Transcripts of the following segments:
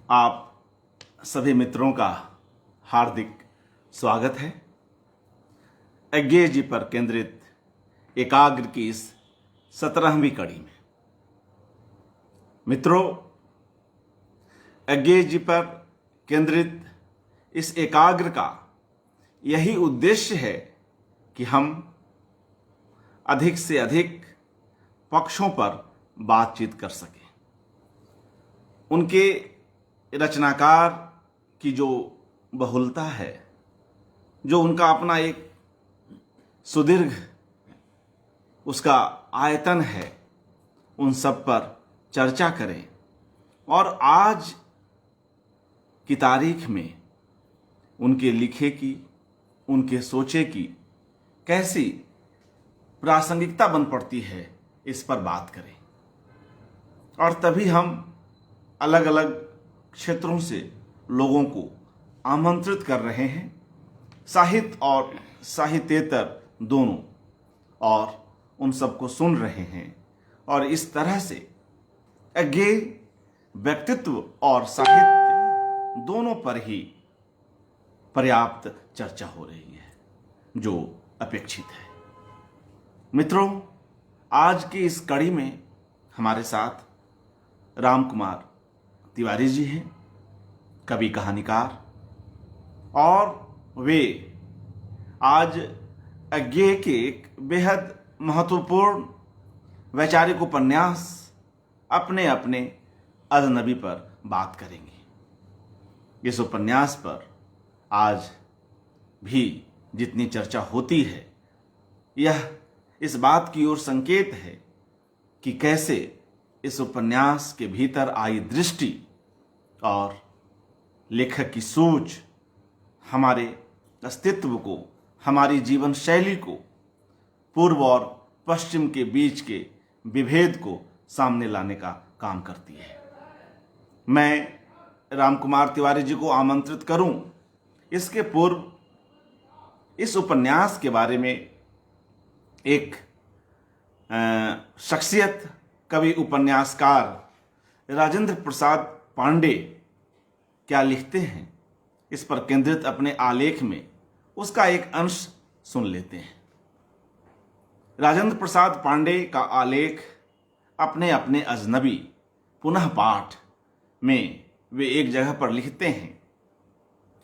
आप सभी मित्रों का हार्दिक स्वागत है। अज्ञेय जी पर केंद्रित एकाग्र की इस 17वीं कड़ी में। मित्रों, अज्ञेय जी पर केंद्रित इस एकाग्र का यही उद्देश्य है कि हम अधिक से अधिक पक्षों पर बातचीत कर सकें। उनके रचनाकार की जो बहुलता है, जो उनका अपना एक सुदीर्घ उसका आयतन है, उन सब पर चर्चा करें और आज की तारीख में उनके लिखे की, उनके सोचे की कैसी प्रासंगिकता बन पड़ती है, इस पर बात करें। और तभी हम अलग अलग क्षेत्रों से लोगों को आमंत्रित कर रहे हैं, साहित्य और साहित्येतर दोनों, और उन सबको सुन रहे हैं। और इस तरह से अज्ञेय व्यक्तित्व और साहित्य दोनों पर ही पर्याप्त चर्चा हो रही है, जो अपेक्षित है। मित्रों, आज की इस कड़ी में हमारे साथ राम कुमार तिवारी जी हैं, कवि कहानीकार, और वे आज अज्ञेय के एक बेहद महत्वपूर्ण वैचारिक उपन्यास अपने अपने अजनबी पर बात करेंगे। इस उपन्यास पर आज भी जितनी चर्चा होती है, यह इस बात की ओर संकेत है कि कैसे इस उपन्यास के भीतर आई दृष्टि और लेखक की सोच हमारे अस्तित्व को, हमारी जीवन शैली को, पूर्व और पश्चिम के बीच के विभेद को सामने लाने का काम करती है। मैं राम कुमार तिवारी जी को आमंत्रित करूं, इसके पूर्व इस उपन्यास के बारे में एक शख्सियत, कवि उपन्यासकार राजेंद्र प्रसाद पांडे क्या लिखते हैं, इस पर केंद्रित अपने आलेख में उसका एक अंश सुन लेते हैं। राजेंद्र प्रसाद पांडे का आलेख अपने अपने अजनबी पुनः पाठ में वे एक जगह पर लिखते हैं,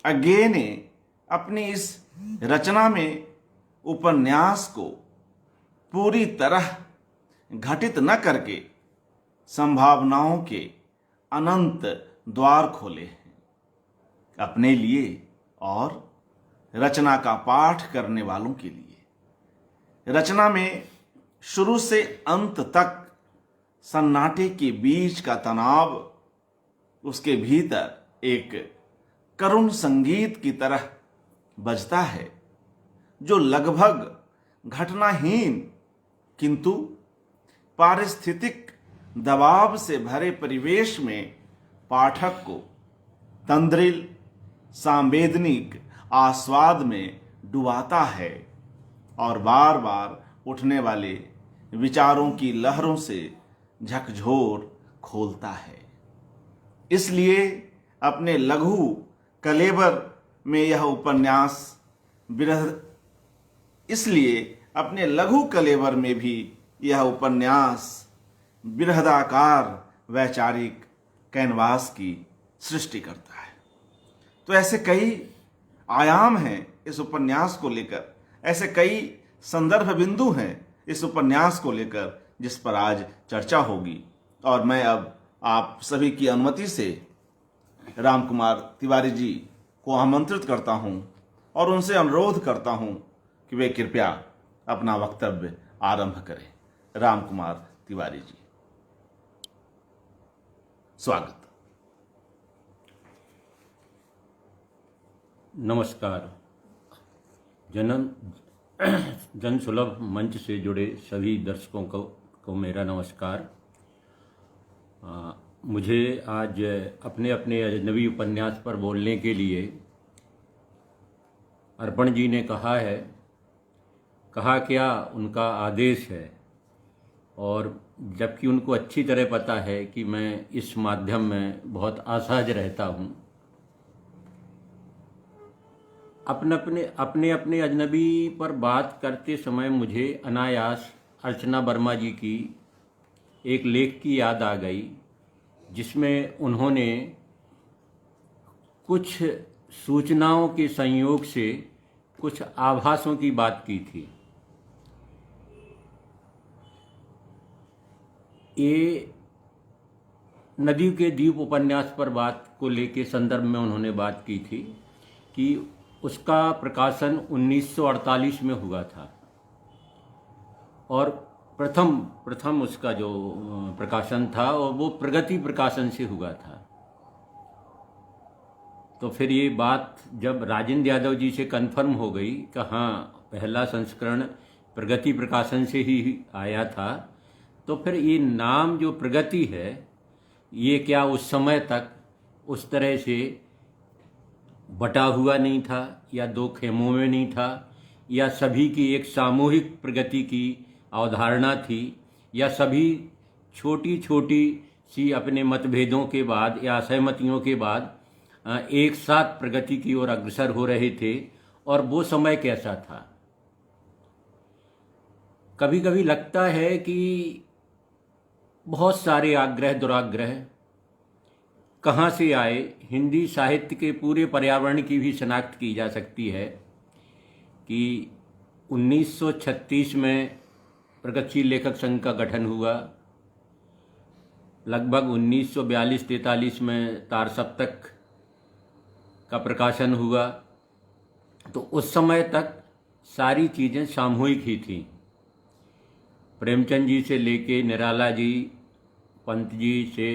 अज्ञेय ने अपनी इस रचना में उपन्यास को पूरी तरह घटित न करके संभावनाओं के अनंत द्वार खोले हैं अपने लिए और रचना का पाठ करने वालों के लिए। रचना में शुरू से अंत तक सन्नाटे के बीच का तनाव उसके भीतर एक करुण संगीत की तरह बजता है, जो लगभग घटनाहीन किंतु पारिस्थितिक दबाव से भरे परिवेश में पाठक को तंद्रिल सांवेदनिक आस्वाद में डुबाता है और बार बार उठने वाले विचारों की लहरों से झकझोर खोलता है। इसलिए अपने लघु कलेबर में यह उपन्यास भी यह उपन्यास बृहदाकार वैचारिक कैनवास की सृष्टि करता है। तो ऐसे कई आयाम हैं इस उपन्यास को लेकर, ऐसे कई संदर्भ बिंदु हैं इस उपन्यास को लेकर, जिस पर आज चर्चा होगी। और मैं अब आप सभी की अनुमति से राम कुमार तिवारी जी को आमंत्रित करता हूं और उनसे अनुरोध करता हूं कि वे कृपया अपना वक्तव्य आरंभ करें। राम कुमार तिवारी जी, स्वागत। नमस्कार। जन सुलभ मंच से जुड़े सभी दर्शकों को मेरा नमस्कार। मुझे आज अपने अपने अजनबी उपन्यास पर बोलने के लिए अर्पण जी ने कहा क्या उनका आदेश है। और जबकि उनको अच्छी तरह पता है कि मैं इस माध्यम में बहुत असहज रहता हूँ। अपने अपने अजनबी पर बात करते समय मुझे अनायास अर्चना वर्मा जी की एक लेख की याद आ गई, जिसमें उन्होंने कुछ सूचनाओं के संयोग से कुछ आभासों की बात की थी। ये नदी के द्वीप उपन्यास पर बात को लेके संदर्भ में उन्होंने बात की थी कि उसका प्रकाशन 1948 में हुआ था और प्रथम उसका जो प्रकाशन था और वो प्रगति प्रकाशन से हुआ था। तो फिर ये बात जब राजेंद्र यादव जी से कंफर्म हो गई कि हाँ पहला संस्करण प्रगति प्रकाशन से ही आया था, तो फिर ये नाम जो प्रगति है ये क्या उस समय तक उस तरह से बटा हुआ नहीं था या दो खेमों में नहीं था, या सभी की एक सामूहिक प्रगति की अवधारणा थी, या सभी छोटी छोटी सी अपने मतभेदों के बाद या असहमतियों के बाद एक साथ प्रगति की ओर अग्रसर हो रहे थे, और वो समय कैसा था। कभी कभी लगता है कि बहुत सारे आग्रह दुराग्रह कहाँ से आए। हिंदी साहित्य के पूरे पर्यावरण की भी शनाख्त की जा सकती है कि 1936 में प्रगतिशील लेखक संघ का गठन हुआ, लगभग 1942-43 में तार सप्तक का प्रकाशन हुआ। तो उस समय तक सारी चीज़ें सामूहिक ही थीं। प्रेमचंद जी से लेके निराला जी, पंत जी से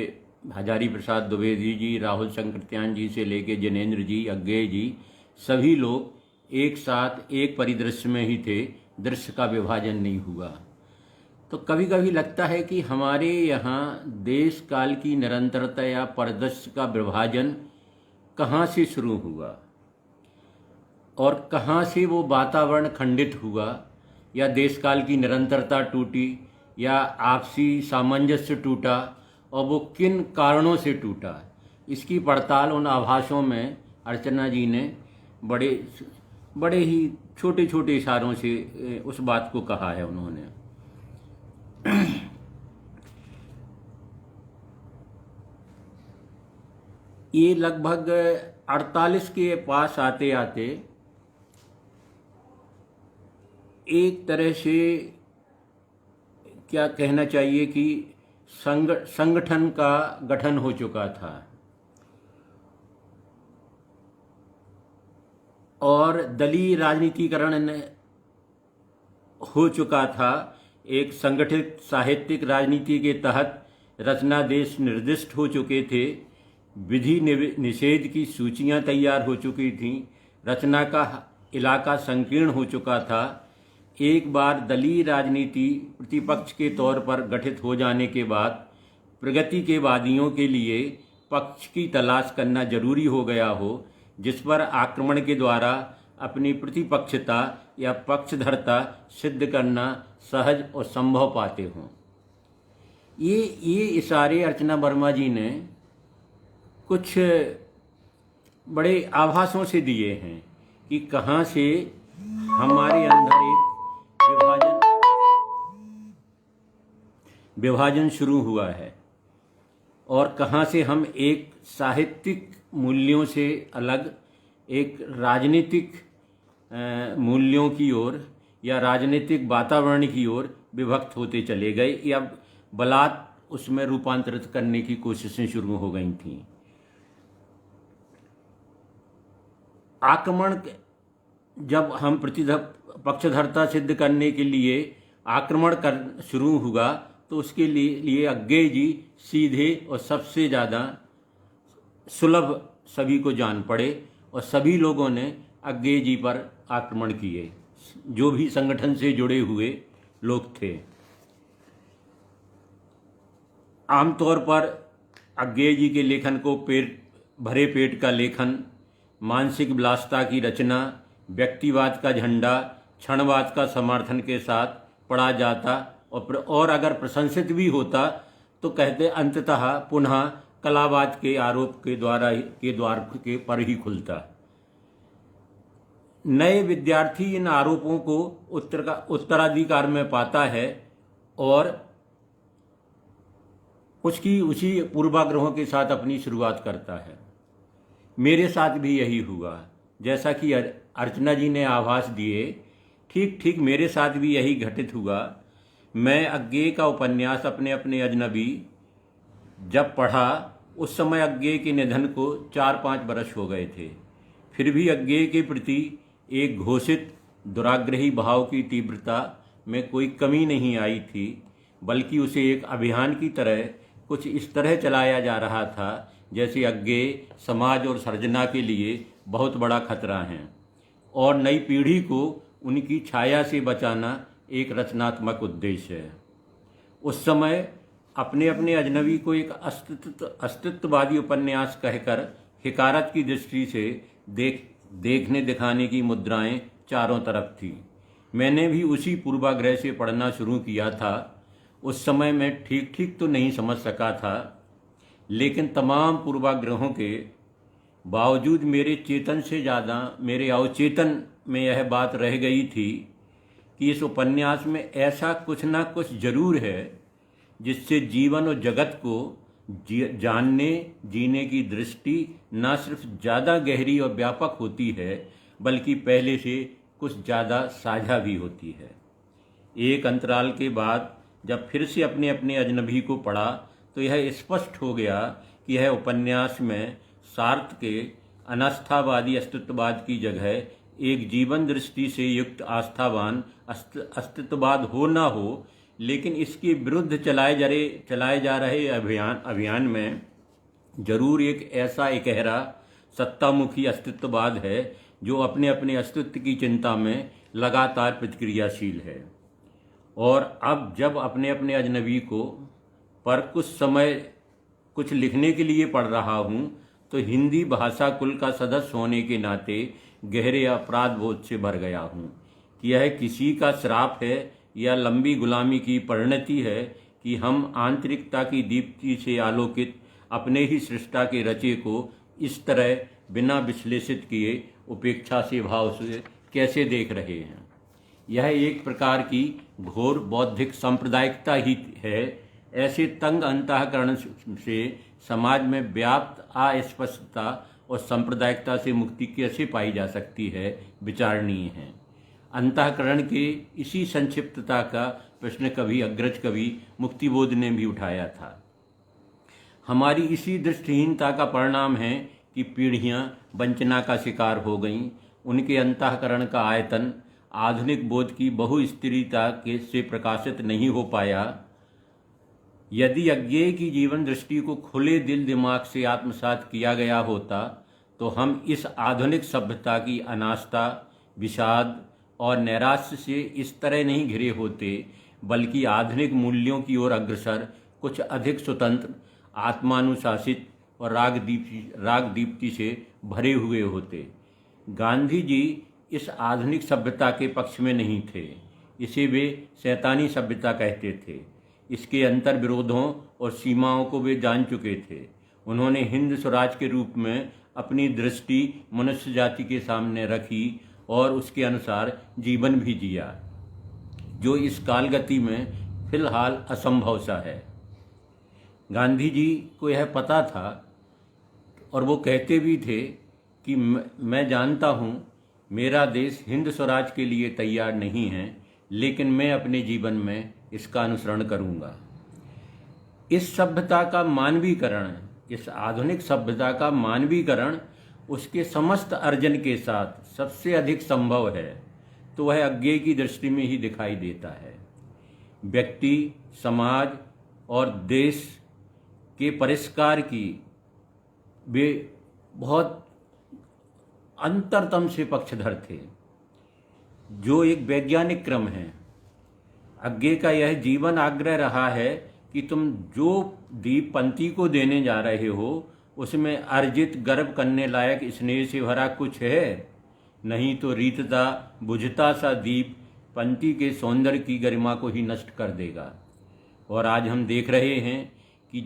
हजारी प्रसाद द्विवेदी जी, राहुल शंकरत्यान जी से लेके जिनेन्द्र जी, अज्ञेय जी, सभी लोग एक साथ एक परिदृश्य में ही थे, दृश्य का विभाजन नहीं हुआ। तो कभी कभी लगता है कि हमारे यहाँ देश काल की निरंतरता या परिदृश्य का विभाजन कहाँ से शुरू हुआ और कहाँ से वो वातावरण खंडित हुआ, या देश काल की निरंतरता टूटी या आपसी सामंजस्य टूटा, और वो किन कारणों से टूटा। इसकी पड़ताल उन आभासों में अर्चना जी ने बड़े ही छोटे छोटे इशारों से उस बात को कहा है उन्होंने। ये लगभग 48 के पास आते आते एक तरह से क्या कहना चाहिए कि संगठन का गठन हो चुका था और दलीय राजनीतिकरण हो चुका था। एक संगठित साहित्यिक राजनीति के तहत रचना देश निर्दिष्ट हो चुके थे, विधि निषेध की सूचियां तैयार हो चुकी थीं, रचना का इलाका संकीर्ण हो चुका था। एक बार दलीय राजनीति प्रतिपक्ष के तौर पर गठित हो जाने के बाद प्रगति के वादियों के लिए पक्ष की तलाश करना जरूरी हो गया हो, जिस पर आक्रमण के द्वारा अपनी प्रतिपक्षता या पक्षधरता सिद्ध करना सहज और संभव पाते हों। ये इशारे अर्चना वर्मा जी ने कुछ बड़े आभासों से दिए हैं कि कहाँ से हमारे अंदर एक विभाजन शुरू हुआ है और कहाँ से हम एक साहित्यिक मूल्यों से अलग एक राजनीतिक मूल्यों की ओर या राजनीतिक वातावरण की ओर विभक्त होते चले गए, या बलात् उसमें रूपांतरित करने की कोशिशें शुरू हो गई थीं। आक्रमण जब हम पक्षधरता सिद्ध करने के लिए आक्रमण कर शुरू हुआ, तो उसके लिए अज्ञेय जी सीधे और सबसे ज़्यादा सुलभ सभी को जान पड़े और सभी लोगों ने अज्ञेय जी पर आक्रमण किए, जो भी संगठन से जुड़े हुए लोग थे। आमतौर पर अज्ञेय जी के लेखन को भरे पेट का लेखन, मानसिक विलासिता की रचना, व्यक्तिवाद का झंडा, क्षणवाद का समर्थन के साथ पढ़ा जाता और अगर प्रशंसित भी होता तो कहते अंततः पुनः कलाबाज के आरोप के द्वार के पर ही खुलता। नए विद्यार्थी इन आरोपों को उत्तराधिकार में पाता है और उसी पूर्वाग्रहों के साथ अपनी शुरुआत करता है। मेरे साथ भी यही हुआ, जैसा कि अर्चना जी ने आभास दिए, ठीक ठीक मेरे साथ भी यही घटित हुआ। मैं अज्ञेय का उपन्यास अपने अपने अजनबी जब पढ़ा, उस समय अज्ञेय के निधन को 4-5 वर्ष हो गए थे। फिर भी अज्ञेय के प्रति एक घोषित दुराग्रही भाव की तीव्रता में कोई कमी नहीं आई थी, बल्कि उसे एक अभियान की तरह कुछ इस तरह चलाया जा रहा था जैसे अज्ञेय समाज और सर्जना के लिए बहुत बड़ा खतरा है और नई पीढ़ी को उनकी छाया से बचाना एक रचनात्मक उद्देश्य है। उस समय अपने अपने अजनबी को एक अस्तित्ववादी उपन्यास कहकर हिकारत की दृष्टि से देखने दिखाने की मुद्राएं चारों तरफ थी। मैंने भी उसी पूर्वाग्रह से पढ़ना शुरू किया था। उस समय मैं ठीक ठीक तो नहीं समझ सका था, लेकिन तमाम पूर्वाग्रहों के बावजूद मेरे चेतन से ज़्यादा मेरे अवचेतन में यह बात रह गई थी कि इस उपन्यास में ऐसा कुछ ना कुछ जरूर है जिससे जीवन और जगत को जानने जीने की दृष्टि न सिर्फ ज़्यादा गहरी और व्यापक होती है, बल्कि पहले से कुछ ज़्यादा साझा भी होती है। एक अंतराल के बाद जब फिर से अपने अपने अजनबी को पढ़ा तो यह स्पष्ट हो गया कि यह उपन्यास में सार्थ के अनास्थावादी अस्तित्ववाद की जगह एक जीवन दृष्टि से युक्त आस्थावान अस्तित्ववाद हो ना हो, लेकिन इसके विरुद्ध चलाए जा रहे अभियान में जरूर एक ऐसा इकहरा सत्तामुखी अस्तित्ववाद है जो अपने अपने अस्तित्व की चिंता में लगातार प्रतिक्रियाशील है। और अब जब अपने अपने अजनबी को पर कुछ समय कुछ लिखने के लिए पढ़ रहा हूँ तो हिंदी भाषा कुल का सदस्य होने के नाते गहरे अपराध बोध से भर गया हूँ कि यह किसी का श्राप है या लंबी गुलामी की परिणति है कि हम आंतरिकता की दीप्ति से आलोकित अपने ही सृष्टा के रचे को इस तरह बिना विश्लेषित किए उपेक्षा से भाव से कैसे देख रहे हैं। यह एक प्रकार की घोर बौद्धिक सांप्रदायिकता ही है। ऐसे तंग अंतःकरण से समाज में व्याप्त अस्पष्टता और सांप्रदायिकता से मुक्ति कैसे पाई जा सकती है, विचारणीय है। अंतःकरण के इसी संक्षिप्तता का प्रश्न कभी अग्रज कवि मुक्तिबोध ने भी उठाया था। हमारी इसी दृष्टिहीनता का परिणाम है कि पीढ़ियां वंचना का शिकार हो गईं। उनके अंतःकरण का आयतन आधुनिक बोध की बहुस्तरीयता से प्रकाशित नहीं हो पाया। यदि अज्ञेय की जीवन दृष्टि को खुले दिल दिमाग से आत्मसात किया गया होता तो हम इस आधुनिक सभ्यता की अनास्था, विषाद और नैराश्य से इस तरह नहीं घिरे होते, बल्कि आधुनिक मूल्यों की ओर अग्रसर कुछ अधिक स्वतंत्र, आत्मानुशासित और राग दीप्ति से भरे हुए होते। गांधी जी इस आधुनिक सभ्यता के पक्ष में नहीं थे। इसे वे शैतानी सभ्यता कहते थे। इसके अंतर विरोधों और सीमाओं को वे जान चुके थे। उन्होंने हिंद स्वराज के रूप में अपनी दृष्टि मनुष्य जाति के सामने रखी और उसके अनुसार जीवन भी जिया, जो इस कालगति में फिलहाल असंभव सा है। गांधी जी को यह पता था और वो कहते भी थे कि मैं जानता हूँ मेरा देश हिंद स्वराज के लिए तैयार नहीं है, लेकिन मैं अपने जीवन में इसका अनुसरण करूँगा। इस सभ्यता का मानवीकरण, इस आधुनिक सभ्यता का मानवीकरण उसके समस्त अर्जन के साथ सबसे अधिक संभव है तो वह अज्ञेय की दृष्टि में ही दिखाई देता है। व्यक्ति, समाज और देश के परिष्कार की वे बहुत अंतरतम से पक्षधर थे, जो एक वैज्ञानिक क्रम है। अज्ञेय का यह जीवन आग्रह रहा है कि तुम जो दीप पंथी को देने जा रहे हो उसमें अर्जित गर्व करने लायक स्नेह से भरा कुछ है, नहीं तो रीतता बुझता सा दीप पंक्ति के सौंदर्य की गरिमा को ही नष्ट कर देगा। और आज हम देख रहे हैं कि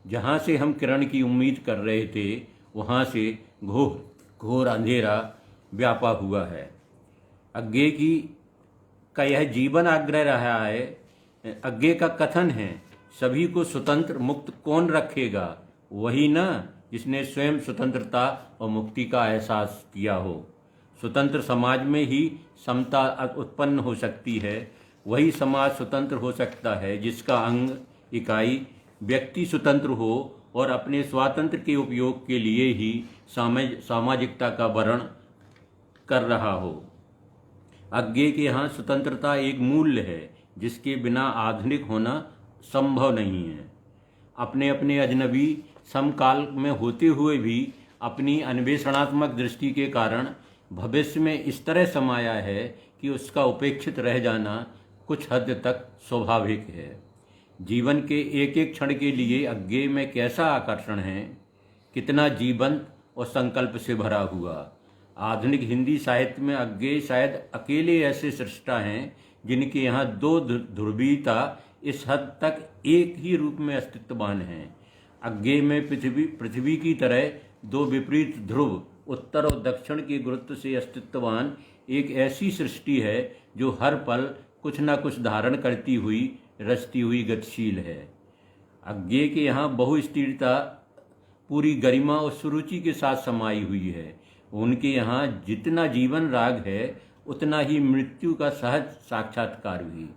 जहाँ से हम किरण की उम्मीद कर रहे थे वहाँ से घोर अंधेरा व्यापा हुआ है। आगे का यह जीवन आग्रह रहा है। आगे का कथन है, सभी को स्वतंत्र मुक्त कौन रखेगा, वही ना जिसने स्वयं स्वतंत्रता और मुक्ति का एहसास किया हो। स्वतंत्र समाज में ही समता उत्पन्न हो सकती है। वही समाज स्वतंत्र हो सकता है जिसका अंग इकाई व्यक्ति स्वतंत्र हो और अपने स्वातंत्र के उपयोग के लिए ही सामाजिकता का वर्ण कर रहा हो। आगे के यहाँ स्वतंत्रता एक मूल्य है जिसके बिना आधुनिक होना संभव नहीं है। अपने अपने अजनबी समकाल में होते हुए भी अपनी अन्वेषणात्मक दृष्टि के कारण भविष्य में इस तरह समाया है कि उसका उपेक्षित रह जाना कुछ हद तक स्वाभाविक है। जीवन के एक एक क्षण के लिए आगे में कैसा आकर्षण है, कितना जीवंत और संकल्प से भरा हुआ। आधुनिक हिंदी साहित्य में आगे शायद अकेले ऐसे सृष्टा हैं जिनके यहाँ दो ध्रुवीयता इस हद तक एक ही रूप में अस्तित्ववान हैं। आगे में पृथ्वी की तरह दो विपरीत ध्रुव उत्तर और दक्षिण के गुरुत्व से अस्तित्ववान एक ऐसी सृष्टि है जो हर पल कुछ न कुछ धारण करती हुई रचती हुई गतिशील है। आगे के यहाँ बहुस्थिरता पूरी गरिमा और सुरुचि के साथ समाई हुई है। उनके यहाँ जितना जीवन राग है उतना ही मृत्यु का सहज साक्षात्कार भी।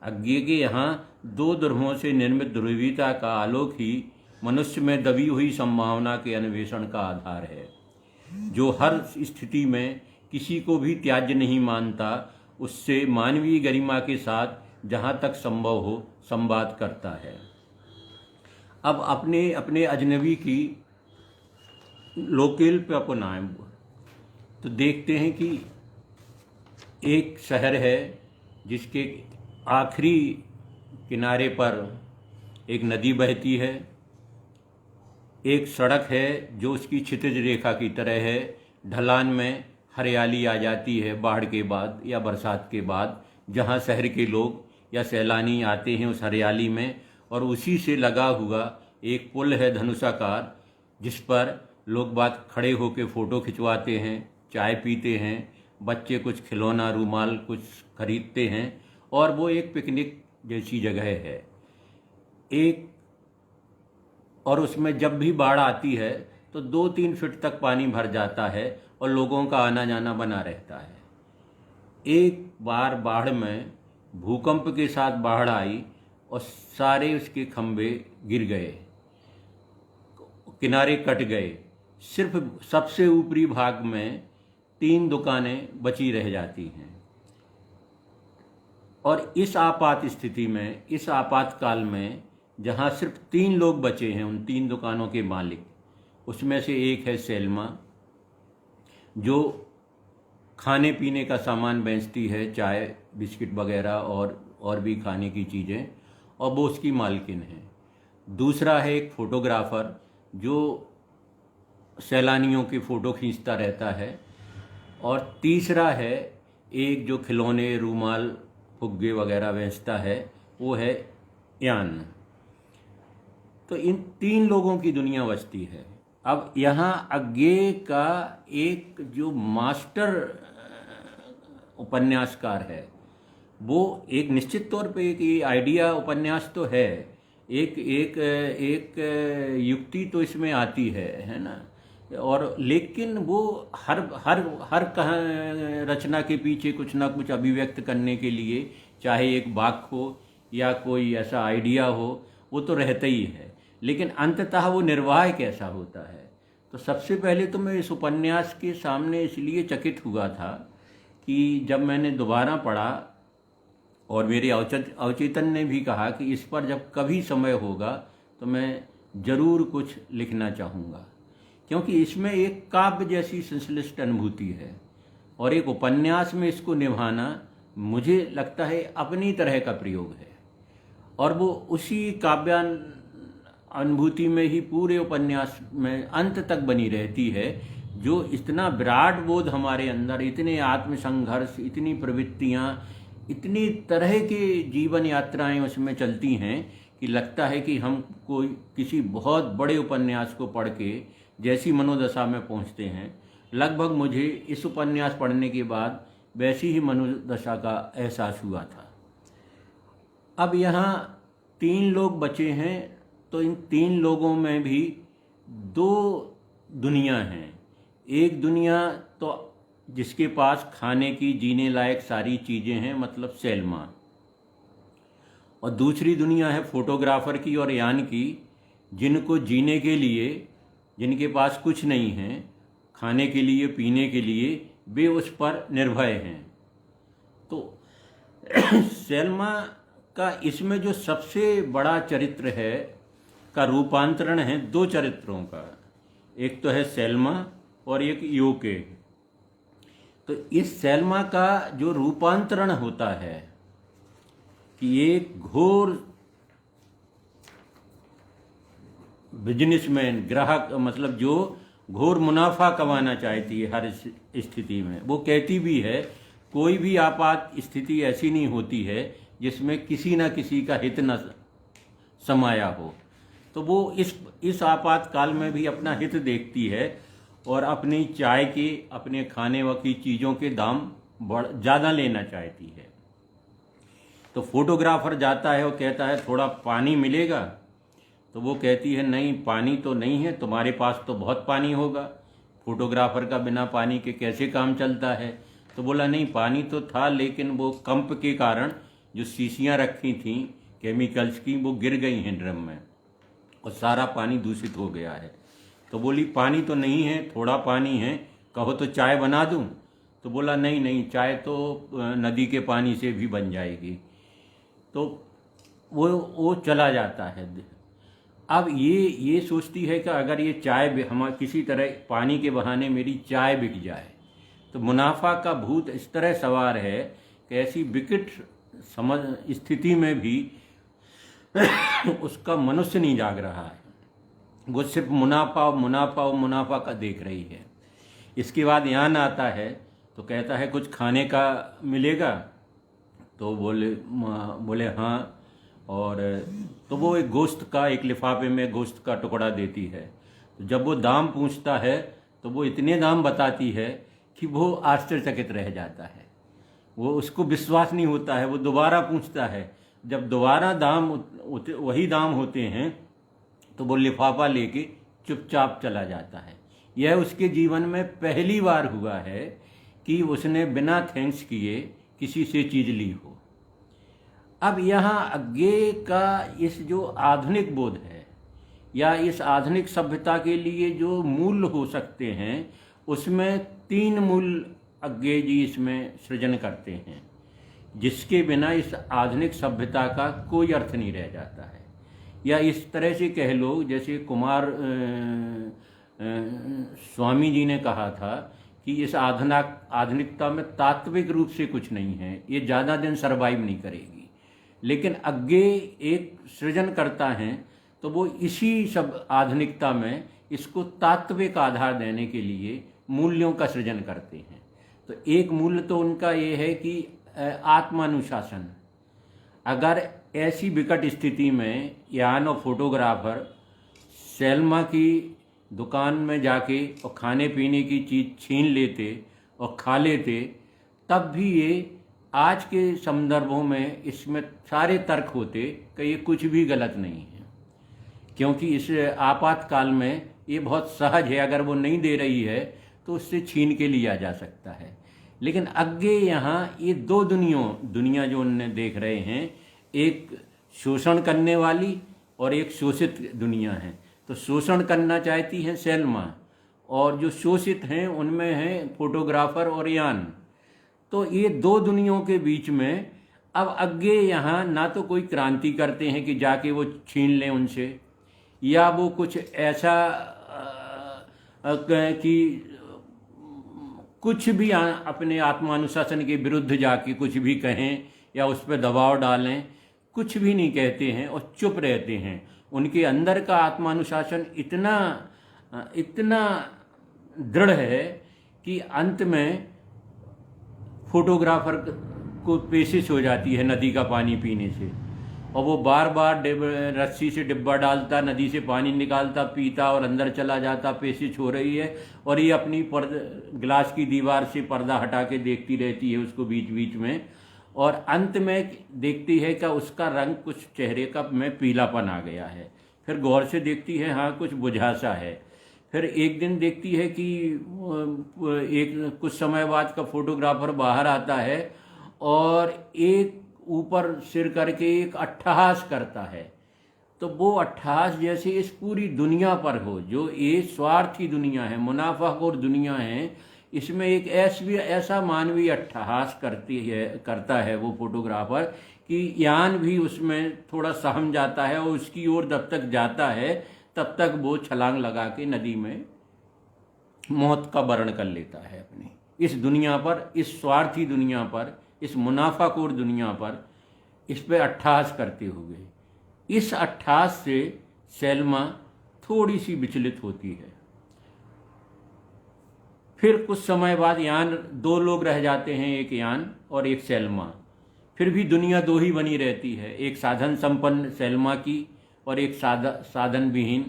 आगे के यहाँ दो ध्रुवों से निर्मित ध्रुवीयता का आलोक ही मनुष्य में दबी हुई संभावना के अन्वेषण का आधार है, जो हर स्थिति में किसी को भी त्याज्य नहीं मानता, उससे मानवीय गरिमा के साथ जहाँ तक संभव हो संवाद करता है। अब अपने अपने अजनबी की लोकेल पे अपनाएं तो देखते हैं कि एक शहर है जिसके आखिरी किनारे पर एक नदी बहती है। एक सड़क है जो उसकी क्षितिज रेखा की तरह है। ढलान में हरियाली आ जाती है बाढ़ के बाद या बरसात के बाद, जहाँ शहर के लोग या सैलानी आते हैं उस हरियाली में। और उसी से लगा हुआ एक पुल है धनुषाकार, जिस पर लोग बात खड़े होकर फ़ोटो खिंचवाते हैं, चाय पीते हैं, बच्चे कुछ खिलौना रूमाल कुछ खरीदते हैं और वो एक पिकनिक जैसी जगह है। और उसमें जब भी बाढ़ आती है तो 2-3 फीट तक पानी भर जाता है और लोगों का आना जाना बना रहता है। एक बार बाढ़ में भूकंप के साथ बाढ़ आई और सारे उसके खंभे गिर गए, किनारे कट गए। सिर्फ सबसे ऊपरी भाग में 3 दुकानें बची रह जाती हैं। और इस आपात स्थिति में, इस आपातकाल में जहाँ सिर्फ 3 लोग बचे हैं, उन 3 दुकानों के मालिक, उसमें से एक है सेल्मा जो खाने पीने का सामान बेचती है, चाय बिस्किट वगैरह और भी खाने की चीज़ें, और वो उसकी मालकिन है। दूसरा है एक फोटोग्राफर जो सैलानियों की फ़ोटो खींचता रहता है। और तीसरा है एक जो खिलौने रूमाल फुग्गे वगैरह बेचता है, वो है यान। तो इन 3 लोगों की दुनिया बसती है। अब यहाँ आगे का एक जो मास्टर उपन्यासकार है, वो एक निश्चित तौर पे एक ये आइडिया उपन्यास तो है, एक युक्ति तो इसमें आती है ना। और लेकिन वो हर रचना के पीछे कुछ ना कुछ अभिव्यक्त करने के लिए, चाहे एक वाक्य हो या कोई ऐसा आइडिया हो, वो तो रहता ही है। लेकिन अंततः वो निर्वाह कैसा होता है। तो सबसे पहले तो मैं इस उपन्यास के सामने इसलिए चकित हुआ था कि जब मैंने दोबारा पढ़ा और मेरे अवचेतन ने भी कहा कि इस पर जब कभी समय होगा तो मैं ज़रूर कुछ लिखना चाहूँगा, क्योंकि इसमें एक काव्य जैसी संश्लिष्ट अनुभूति है और एक उपन्यास में इसको निभाना मुझे लगता है अपनी तरह का प्रयोग है। और वो उसी काव्यान अनुभूति में ही पूरे उपन्यास में अंत तक बनी रहती है, जो इतना विराट बोध हमारे अंदर, इतने आत्मसंघर्ष, इतनी प्रवृत्तियाँ, इतनी तरह के जीवन यात्राएं उसमें चलती हैं कि लगता है कि हम कोई किसी बहुत बड़े उपन्यास को पढ़ के जैसी मनोदशा में पहुंचते हैं। लगभग मुझे इस उपन्यास पढ़ने के बाद वैसी ही मनोदशा का एहसास हुआ था। अब यहाँ 3 लोग बचे हैं, तो इन 3 लोगों में भी 2 दुनिया हैं। एक दुनिया तो जिसके पास खाने की, जीने लायक सारी चीज़ें हैं, मतलब सैल्मा, और दूसरी दुनिया है फोटोग्राफर की और यान की, जिनको जीने के लिए, जिनके पास कुछ नहीं है, खाने के लिए, पीने के लिए वे उस पर निर्भय हैं। तो सैल्मा का इसमें जो सबसे बड़ा चरित्र है का रूपांतरण है 2 चरित्रों का, एक तो है सैल्मा और एक योके। तो इस सैल्मा का जो रूपांतरण होता है कि एक घोर बिजनेसमैन, ग्राहक, मतलब जो घोर मुनाफा कमाना चाहती है हर स्थिति में। वो कहती भी है कोई भी आपात स्थिति ऐसी नहीं होती है जिसमें किसी न किसी का हित न समाया हो। तो वो इस आपातकाल में भी अपना हित देखती है और अपनी चाय के, अपने खाने व की चीज़ों के दाम ज़्यादा लेना चाहती है। तो फोटोग्राफर जाता है और कहता है थोड़ा पानी मिलेगा, तो वो कहती है नहीं, पानी तो नहीं है, तुम्हारे पास तो बहुत पानी होगा। फोटोग्राफर का बिना पानी के कैसे काम चलता है? तो बोला नहीं, पानी तो था, लेकिन वो कंप के कारण जो शीशियाँ रखी थीं केमिकल्स की, वो गिर गई हैं ड्रम में और सारा पानी दूषित हो गया है। तो बोली पानी तो नहीं है, थोड़ा पानी है, कहो तो चाय बना दूं? तो बोला नहीं नहीं, चाय तो नदी के पानी से भी बन जाएगी। तो वो चला जाता है। अब ये सोचती है कि अगर ये चाय हम किसी तरह पानी के बहाने मेरी चाय बिक जाए, तो मुनाफा का भूत इस तरह सवार है कि ऐसी विकट स्थिति में भी उसका मनुष्य नहीं जाग रहा है। वो सिर्फ मुनाफा मुनाफा और मुनाफा का देख रही है। इसके बाद यान आता है तो कहता है कुछ खाने का मिलेगा? तो बोले हाँ। और तो वो एक गोश्त का, एक लिफाफे में गोश्त का टुकड़ा देती है। तो जब वो दाम पूछता है तो वो इतने दाम बताती है कि वो आश्चर्यचकित रह जाता है। वो उसको विश्वास नहीं होता है। वो दोबारा पूछता है। जब दोबारा दाम वही दाम होते हैं तो वो लिफाफा लेके चुपचाप चला जाता है। यह उसके जीवन में पहली बार हुआ है कि उसने बिना थैंक्स किए किसी से चीज़ ली हो। अब यहाँ अज्ञेय का इस जो आधुनिक बोध है या इस आधुनिक सभ्यता के लिए जो मूल्य हो सकते हैं, उसमें 3 मूल्य अज्ञेय जी इसमें सृजन करते हैं, जिसके बिना इस आधुनिक सभ्यता का कोई अर्थ नहीं रह जाता है। या इस तरह से कह लो, जैसे कुमार स्वामी जी ने कहा था कि इस आधुनिकता में तात्विक रूप से कुछ नहीं है, ये ज़्यादा दिन सरवाइव नहीं करेगी। लेकिन अज्ञेय एक सृजन करता है तो वो इसी सब आधुनिकता में इसको तात्विक आधार देने के लिए मूल्यों का सृजन करते हैं। तो एक मूल्य तो उनका ये है कि आत्मानुशासन। अगर ऐसी विकट स्थिति में यान और फोटोग्राफर सैल्मा की दुकान में जाके और खाने पीने की चीज़ छीन लेते और खा लेते, तब भी ये आज के संदर्भों में इसमें सारे तर्क होते कि ये कुछ भी गलत नहीं है, क्योंकि इस आपातकाल में ये बहुत सहज है। अगर वो नहीं दे रही है तो उससे छीन के लिया जा सकता है। लेकिन अज्ञेय यहाँ ये 2 दुनिया जो उन्हें देख रहे हैं, एक शोषण करने वाली और एक शोषित दुनिया है। तो शोषण करना चाहती हैं सैल्मा, और जो शोषित हैं उनमें हैं फोटोग्राफर और यान। तो ये 2 दुनियाओं के बीच में अब अज्ञेय यहाँ ना तो कोई क्रांति करते हैं कि जाके वो छीन लें उनसे, या वो कुछ ऐसा कि कुछ भी अपने आत्मानुशासन के विरुद्ध जाके कुछ भी कहें या उस पर दबाव डालें, कुछ भी नहीं कहते हैं और चुप रहते हैं। उनके अंदर का आत्मानुशासन इतना दृढ़ है कि अंत में फोटोग्राफर को पेशिश हो जाती है नदी का पानी पीने से, और वो बार बार रस्सी से डिब्बा डालता, नदी से पानी निकालता, पीता और अंदर चला जाता, पेशिश हो रही है, और ये अपनी ग्लास की दीवार से पर्दा हटा के देखती रहती है उसको बीच बीच में, और अंत में देखती है कि उसका रंग कुछ चेहरे का में पीलापन आ गया है। फिर गौर से देखती है, हाँ कुछ बुझासा है। फिर एक दिन देखती है कि एक कुछ समय बाद का फोटोग्राफर बाहर आता है और एक ऊपर सिर करके एक अट्टहास करता है। तो वो अट्टहास जैसे इस पूरी दुनिया पर हो, जो ये स्वार्थी दुनिया है, मुनाफाखोर दुनिया है, इसमें एक ऐसा मानवीय अट्टहास करता है वो फोटोग्राफर कि यान भी उसमें थोड़ा सहम जाता है, और उसकी ओर जब तक जाता है तब तक वो छलांग लगा के नदी में मौत का वर्ण कर लेता है अपनी। इस दुनिया पर, इस स्वार्थी दुनिया पर, इस मुनाफाखोर दुनिया पर, इस पे अट्टहास करते हुए, इस अट्टहास से सैल्मा थोड़ी सी विचलित होती है। फिर कुछ समय बाद यान, दो लोग रह जाते हैं, एक यान और एक सैल्मा। फिर भी दुनिया दो ही बनी रहती है, एक साधन संपन्न सैल्मा की और एक साधन विहीन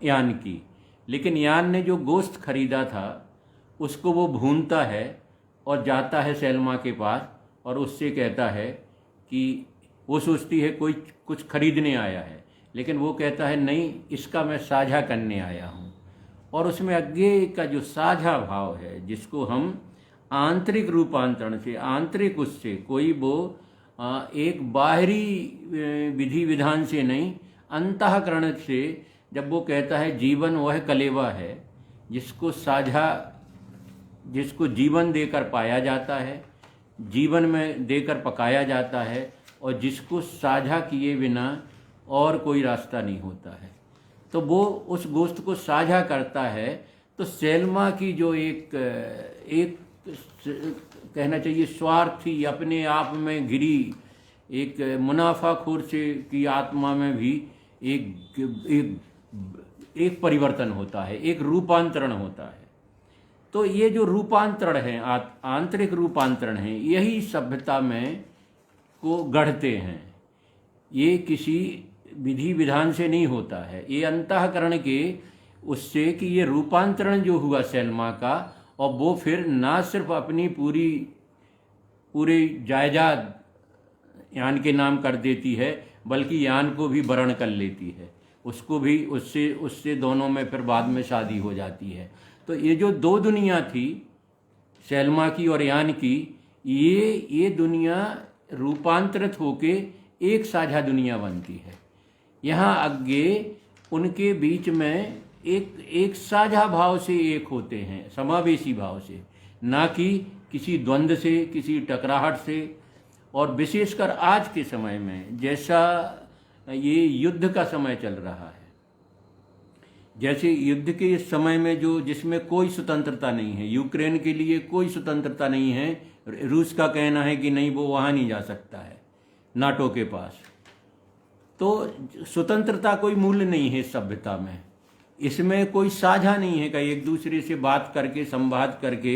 यान की। लेकिन यान ने जो गोश्त खरीदा था उसको वो भूनता है और जाता है सैल्मा के पास, और उससे कहता है कि वो सोचती है कोई कुछ खरीदने आया है, लेकिन वो कहता है नहीं, इसका मैं साझा करने आया हूँ। और उसमें आगे का जो साझा भाव है, जिसको हम आंतरिक रूपांतरण से, आंतरिक उससे, कोई वो एक बाहरी विधि विधान से नहीं, अंतःकरण से, जब वो कहता है जीवन वह कलेवा है जिसको जीवन देकर पाया जाता है, जीवन में देकर पकाया जाता है, और जिसको साझा किए बिना और कोई रास्ता नहीं होता है, तो वो उस गोश्त को साझा करता है। तो सैल्मा की जो एक कहना चाहिए स्वार्थी, अपने आप में घिरी एक मुनाफाखोर से की आत्मा में भी एक परिवर्तन होता है, एक रूपांतरण होता है। तो ये जो रूपांतरण है, आंतरिक रूपांतरण है, यही सभ्यता में को गढ़ते हैं। ये किसी विधि विधान से नहीं होता है, ये अंतःकरण के उससे कि ये रूपांतरण जो हुआ सैल्मा का, और वो फिर ना सिर्फ अपनी पूरी जायदाद यान के नाम कर देती है, बल्कि यान को भी वरण कर लेती है, उसको भी उससे दोनों में फिर बाद में शादी हो जाती है। तो ये जो दो दुनिया थी, सैल्मा की और यान की, ये दुनिया रूपांतरित होके एक साझा दुनिया बनती है। यहाँ आगे उनके बीच में एक साझा भाव से एक होते हैं, समावेशी भाव से, ना कि किसी द्वंद्व से, किसी टकराहट से। और विशेषकर आज के समय में, जैसा ये युद्ध का समय चल रहा है, जैसे युद्ध के इस समय में जिसमें कोई स्वतंत्रता नहीं है, यूक्रेन के लिए कोई स्वतंत्रता नहीं है, रूस का कहना है कि नहीं, वो वहाँ नहीं जा सकता है नाटो के पास। तो स्वतंत्रता कोई मूल्य नहीं है इस सभ्यता में, इसमें कोई साझा नहीं है कि एक दूसरे से बात करके, संवाद करके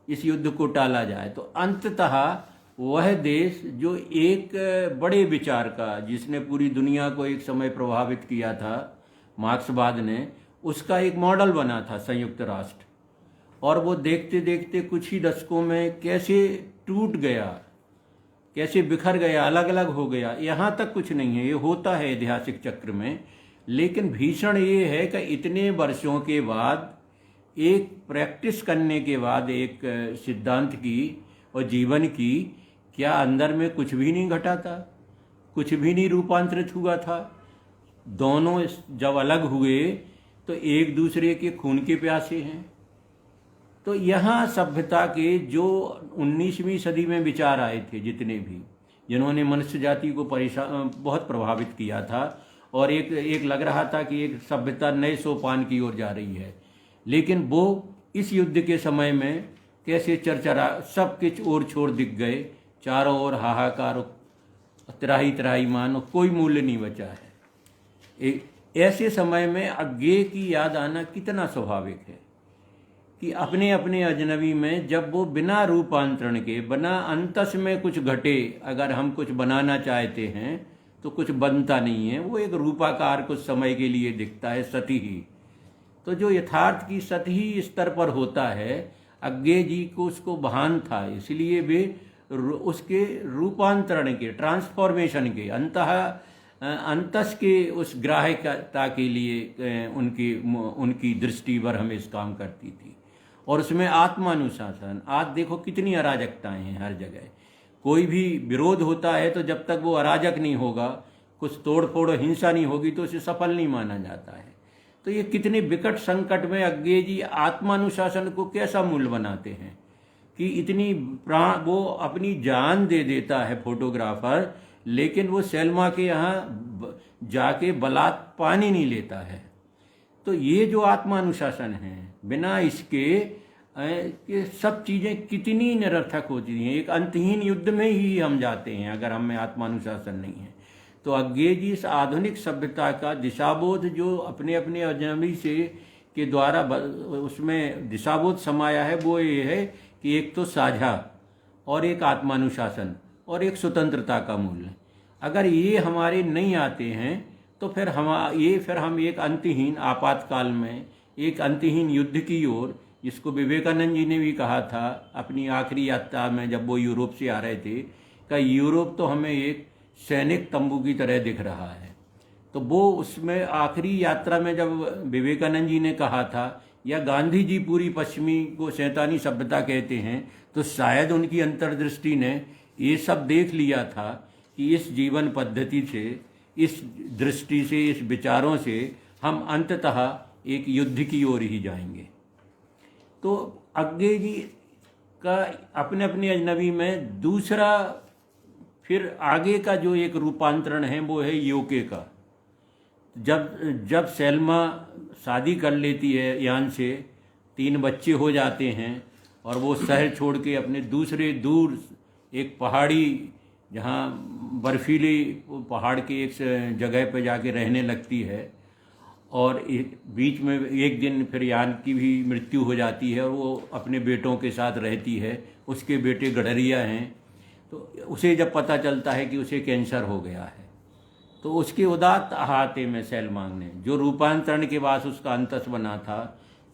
इस युद्ध को टाला जाए। तो अंततः वह देश जो एक बड़े विचार का, जिसने पूरी दुनिया को एक समय प्रभावित किया था, मार्क्सवाद ने, उसका एक मॉडल बना था संयुक्त राष्ट्र, और वो देखते देखते कुछ ही दशकों में कैसे टूट गया, कैसे बिखर गया, अलग अलग हो गया। यहाँ तक कुछ नहीं है, ये होता है ऐतिहासिक चक्र में। लेकिन भीषण ये है कि इतने वर्षों के बाद, एक प्रैक्टिस करने के बाद, एक सिद्धांत की और जीवन की, क्या अंदर में कुछ भी नहीं घटा था, कुछ भी नहीं रूपांतरित हुआ था। दोनों जब अलग हुए तो एक दूसरे के खून के प्यासे हैं। तो यहाँ सभ्यता के जो 19वीं सदी में विचार आए थे, जितने भी, जिन्होंने मनुष्य जाति को बहुत प्रभावित किया था, और एक लग रहा था कि एक सभ्यता नए सोपान की ओर जा रही है, लेकिन वो इस युद्ध के समय में कैसे चरचरा, सब कुछ ओर छोड़ दिख गए, चारों ओर हाहाकार, त्राही त्राही मान, कोई मूल्य नहीं बचा है। ऐसे समय में आगे की याद आना कितना स्वाभाविक है। कि अपने अपने अजनबी में जब वो बिना रूपांतरण के, बिना अंतस में कुछ घटे, अगर हम कुछ बनाना चाहते हैं तो कुछ बनता नहीं है, वो एक रूपाकार कुछ समय के लिए दिखता है, सतही। तो जो यथार्थ की सतही स्तर पर होता है, अज्ञे जी को उसको भान था, इसलिए वे उसके रूपांतरण के, ट्रांसफॉर्मेशन के, अंतस के उस ग्राह्यता के लिए उनकी दृष्टि पर हमें इस काम करती थी। और उसमें आत्मानुशासन, आज देखो कितनी अराजकताएं हैं हर जगह। कोई भी विरोध होता है तो जब तक वो अराजक नहीं होगा, कुछ तोड़ फोड़ हिंसा नहीं होगी, तो उसे सफल नहीं माना जाता है। तो ये कितने विकट संकट में अज्ञे जी आत्मानुशासन को कैसा मूल बनाते हैं कि इतनी प्राण, वो अपनी जान दे देता है फोटोग्राफर, लेकिन वो सैल्मा के यहाँ जाके बलात् पानी नहीं लेता है। तो ये जो आत्मानुशासन है, बिना इसके ये सब चीज़ें कितनी निरर्थक होती हैं। एक अंतहीन युद्ध में ही हम जाते हैं अगर हमें आत्मानुशासन नहीं है। तो अज्ञे जी इस आधुनिक सभ्यता का दिशाबोध जो अपने अपने अजनबी से के द्वारा उसमें दिशाबोध समाया है, वो ये है कि एक तो साझा, और एक आत्मानुशासन, और एक स्वतंत्रता का मूल्य। अगर ये हमारे नहीं आते हैं तो फिर हम एक अंतहीन, आपातकाल में एक अंतहीन युद्ध की ओर, जिसको विवेकानंद जी ने भी कहा था अपनी आखिरी यात्रा में जब वो यूरोप से आ रहे थे, कि यूरोप तो हमें एक सैनिक तंबू की तरह दिख रहा है। तो वो उसमें आखिरी यात्रा में जब विवेकानंद जी ने कहा था, या गांधी जी पूरी पश्चिमी को शैतानी सभ्यता कहते हैं, तो शायद उनकी अंतर्दृष्टि ने ये सब देख लिया था कि इस जीवन पद्धति से, इस दृष्टि से, इस विचारों से हम अंततः एक युद्ध की ओर ही जाएंगे। तो अज्ञे जी का अपने अपने अजनबी में दूसरा, फिर आगे का जो एक रूपांतरण है वो है योके का। जब सैल्मा शादी कर लेती है यान से, 3 बच्चे हो जाते हैं, और वो शहर छोड़ के अपने दूसरे दूर एक पहाड़ी, जहाँ बर्फीली पहाड़ के एक जगह पर जाके रहने लगती है, और बीच में एक दिन फिर यान की भी मृत्यु हो जाती है, और वो अपने बेटों के साथ रहती है। उसके बेटे गडरिया हैं। तो उसे जब पता चलता है कि उसे कैंसर हो गया है, तो उसके उदात्त अहाते में सैलमांग ने, जो रूपांतरण के बाद उसका अंतस बना था,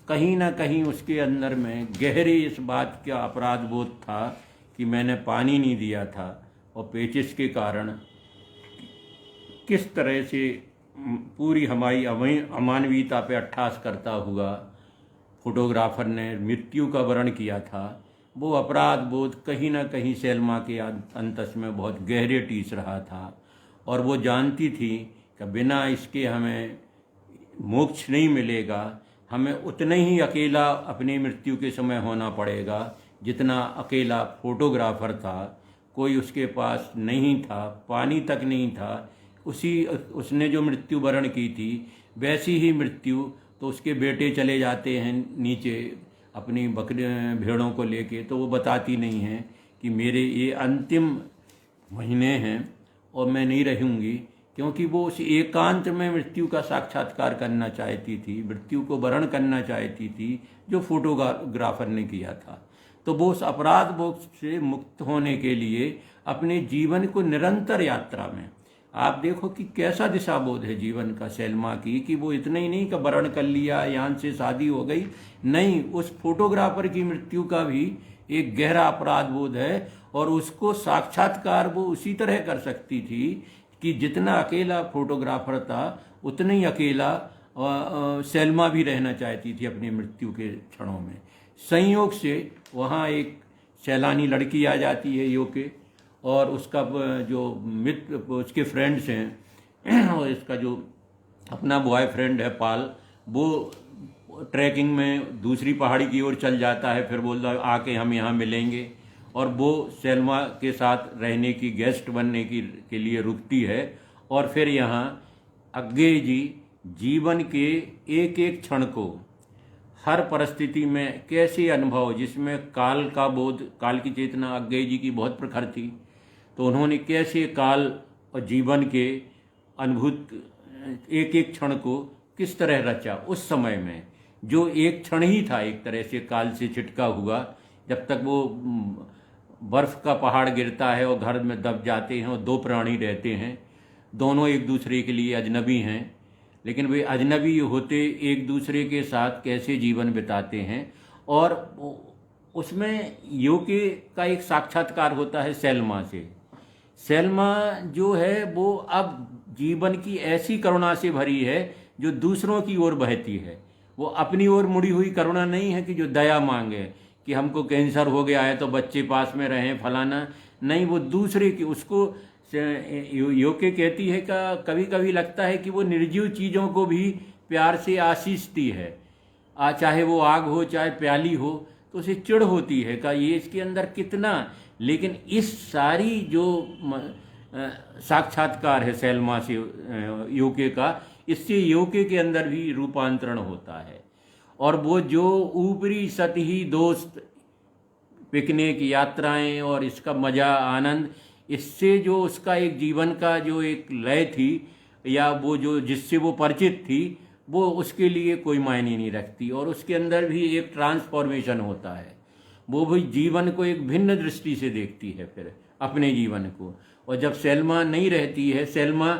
कहीं ना कहीं उसके अंदर में गहरे इस बात का अपराध बोध था कि मैंने पानी नहीं दिया था, और पेचिश के कारण किस तरह से पूरी हमारी अमानवीयता पे अट्ठास करता हुआ फोटोग्राफर ने मृत्यु का वर्ण किया था। वो अपराध बोध कहीं ना कहीं सैल्मा के अंतस में बहुत गहरे टीस रहा था, और वो जानती थी कि बिना इसके हमें मोक्ष नहीं मिलेगा, हमें उतना ही अकेला अपनी मृत्यु के समय होना पड़ेगा जितना अकेला फोटोग्राफर था। कोई उसके पास नहीं था, पानी तक नहीं था। उसने जो मृत्यु वर्ण की थी, वैसी ही मृत्यु तो उसके बेटे चले जाते हैं नीचे अपनी भेड़ों को लेके, तो वो बताती नहीं है कि मेरे ये अंतिम महीने हैं और मैं नहीं रहूँगी, क्योंकि वो उस एकांत में मृत्यु का साक्षात्कार करना चाहती थी, मृत्यु को वर्ण करना चाहती थी, जो फोटोग्राफर ने किया था। तो वो उस अपराध बोध से मुक्त होने के लिए अपने जीवन को निरंतर यात्रा में, आप देखो कि कैसा दिशाबोध है जीवन का सैल्मा की, कि वो इतना ही नहीं कि वर्ण कर लिया, यान से शादी हो गई, नहीं, उस फोटोग्राफर की मृत्यु का भी एक गहरा अपराध बोध है, और उसको साक्षात्कार वो उसी तरह कर सकती थी कि जितना अकेला फोटोग्राफर था उतना ही अकेला सैल्मा भी रहना चाहती थी अपनी मृत्यु के क्षणों में। संयोग से वहाँ एक सैलानी लड़की आ जाती है योके, और उसका जो मित्र, उसके फ्रेंड्स हैं, और इसका जो अपना बॉयफ्रेंड है पाल, वो ट्रैकिंग में दूसरी पहाड़ी की ओर चल जाता है। फिर बोलता है आके हम यहाँ मिलेंगे, और वो सैल्मा के साथ रहने की, गेस्ट बनने की के लिए रुकती है। और फिर यहाँ अज्ञे जी जीवन के एक एक क्षण को, हर परिस्थिति में कैसे अनुभव, जिसमें काल का बोध, काल की चेतना अज्ञे जी की बहुत प्रखर थी, तो उन्होंने कैसे काल और जीवन के अनुभूत एक एक क्षण को किस तरह रचा उस समय में, जो एक क्षण ही था, एक तरह से काल से छिटका हुआ, जब तक वो बर्फ का पहाड़ गिरता है और घर में दब जाते हैं और दो प्राणी रहते हैं, दोनों एक दूसरे के लिए अजनबी हैं, लेकिन वे अजनबी होते एक दूसरे के साथ कैसे जीवन बिताते हैं। और उसमें योके का एक साक्षात्कार होता है सेल्मा से। सेल्मा जो है वो अब जीवन की ऐसी करुणा से भरी है जो दूसरों की ओर बहती है। वो अपनी ओर मुड़ी हुई करुणा नहीं है कि जो दया मांगे कि हमको कैंसर हो गया है तो बच्चे पास में रहें फलाना, नहीं, वो दूसरे की, उसको योके कहती है का कभी कभी लगता है कि वो निर्जीव चीज़ों को भी प्यार से आशीषती है, चाहे वो आग हो चाहे प्याली हो, तो उसे चिढ़ होती है का ये इसके अंदर कितना। लेकिन इस सारी जो साक्षात्कार है सेल्मा से योके का, इससे योके के अंदर भी रूपांतरण होता है। और वो जो ऊपरी सतही दोस्त, पिकनिक, यात्राएं और इसका मज़ा आनंद, इससे जो उसका एक जीवन का जो एक लय थी या वो जो जिससे वो परिचित थी, वो उसके लिए कोई मायने नहीं रखती। और उसके अंदर भी एक ट्रांसफॉर्मेशन होता है, वो भी जीवन को एक भिन्न दृष्टि से देखती है फिर अपने जीवन को। और जब सेल्मा नहीं रहती है, सेल्मा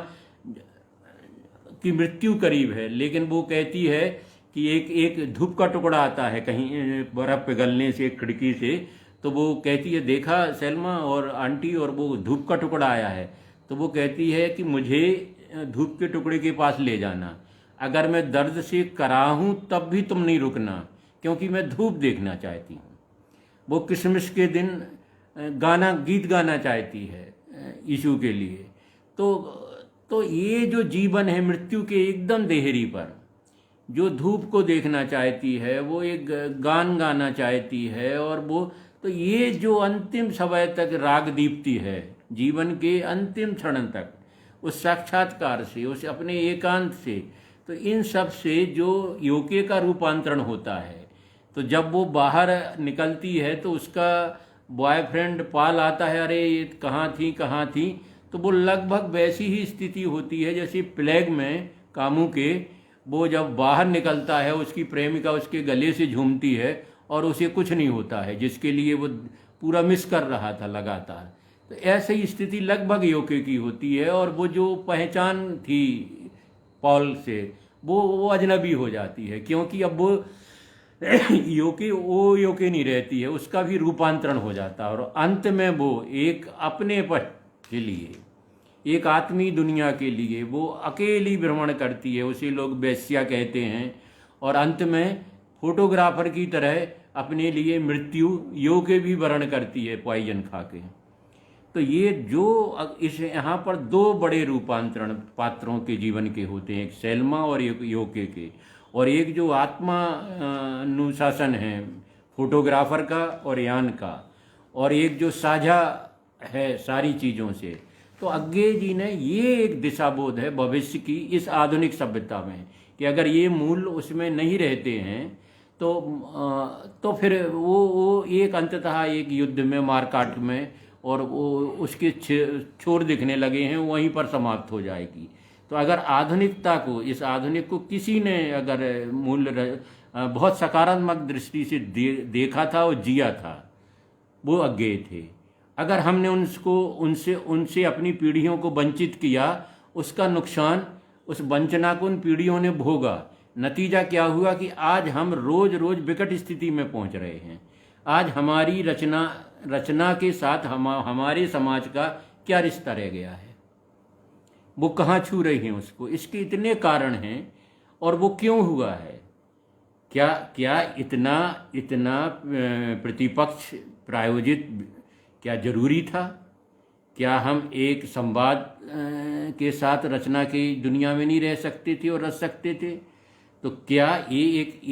की मृत्यु करीब है, लेकिन वो कहती है कि एक धूप का टुकड़ा आता है कहीं बर्फ पिघलने से खिड़की से, तो वो कहती है देखा सेल्मा और आंटी, और वो धूप का टुकड़ा आया है, तो वो कहती है कि मुझे धूप के टुकड़े के पास ले जाना, अगर मैं दर्द से कराहूँ तब भी तुम नहीं रुकना, क्योंकि मैं धूप देखना चाहती हूँ। वो क्रिसमस के दिन गीत गाना चाहती है यीशु के लिए। तो ये जो जीवन है मृत्यु के एकदम देहरी पर, जो धूप को देखना चाहती है, वो एक गान गाना चाहती है, और वो तो ये जो अंतिम समय तक राग दीप्ति है, जीवन के अंतिम क्षण तक, उस साक्षात्कार से, उस अपने एकांत से, तो इन सब से जो योके का रूपांतरण होता है। तो जब वो बाहर निकलती है तो उसका बॉयफ्रेंड पाल आता है, अरे ये कहाँ थी, तो वो लगभग वैसी ही स्थिति होती है जैसे प्लेग में कामू के, वो जब बाहर निकलता है उसकी प्रेमिका उसके गले से झूमती है और उसे कुछ नहीं होता है, जिसके लिए वो पूरा मिस कर रहा था लगातार। तो ऐसे ही स्थिति लगभग योके की होती है। और वो जो पहचान थी पॉल से, वो अजनबी हो जाती है, क्योंकि अब वो योके नहीं रहती है, उसका भी रूपांतरण हो जाता है। और अंत में वो एक अपने पद के लिए, एक आत्मी दुनिया के लिए वो अकेली भ्रमण करती है, उसे लोग वेश्या कहते हैं। और अंत में फोटोग्राफर की तरह अपने लिए मृत्यु योके भी वर्ण करती है पॉइजन खा के। तो ये जो इस यहाँ पर दो बड़े रूपांतरण पात्रों के जीवन के होते हैं, एक सेल्मा और एक योके के। और एक जो आत्मा अनुशासन है फोटोग्राफर का और यान का, और एक जो साझा है सारी चीज़ों से। तो अग्गे जी ने ये एक दिशाबोध है भविष्य की इस आधुनिक सभ्यता में, कि अगर ये मूल उसमें नहीं रहते हैं तो फिर वो एक अंततः एक युद्ध में, मारकाट में, और वो उसके छोर दिखने लगे हैं, वहीं पर समाप्त हो जाएगी। तो अगर आधुनिकता को, इस आधुनिक को किसी ने अगर बहुत सकारात्मक दृष्टि से देखा था और जिया था, वो अज्ञेय थे। अगर हमने उनसे अपनी पीढ़ियों को वंचित किया, उसका नुकसान उस वंचना को उन पीढ़ियों ने भोगा। नतीजा क्या हुआ कि आज हम रोज रोज विकट स्थिति में पहुंच रहे हैं। आज हमारी रचना के साथ हमारे समाज का क्या रिश्ता रह गया है, वो कहाँ छू रही हैं उसको। इसके इतने कारण हैं। और वो क्यों हुआ है? क्या इतना प्रतिपक्ष प्रायोजित क्या जरूरी था? क्या हम एक संवाद के साथ रचना की दुनिया में नहीं रह सकते थे और रच सकते थे? तो क्या ये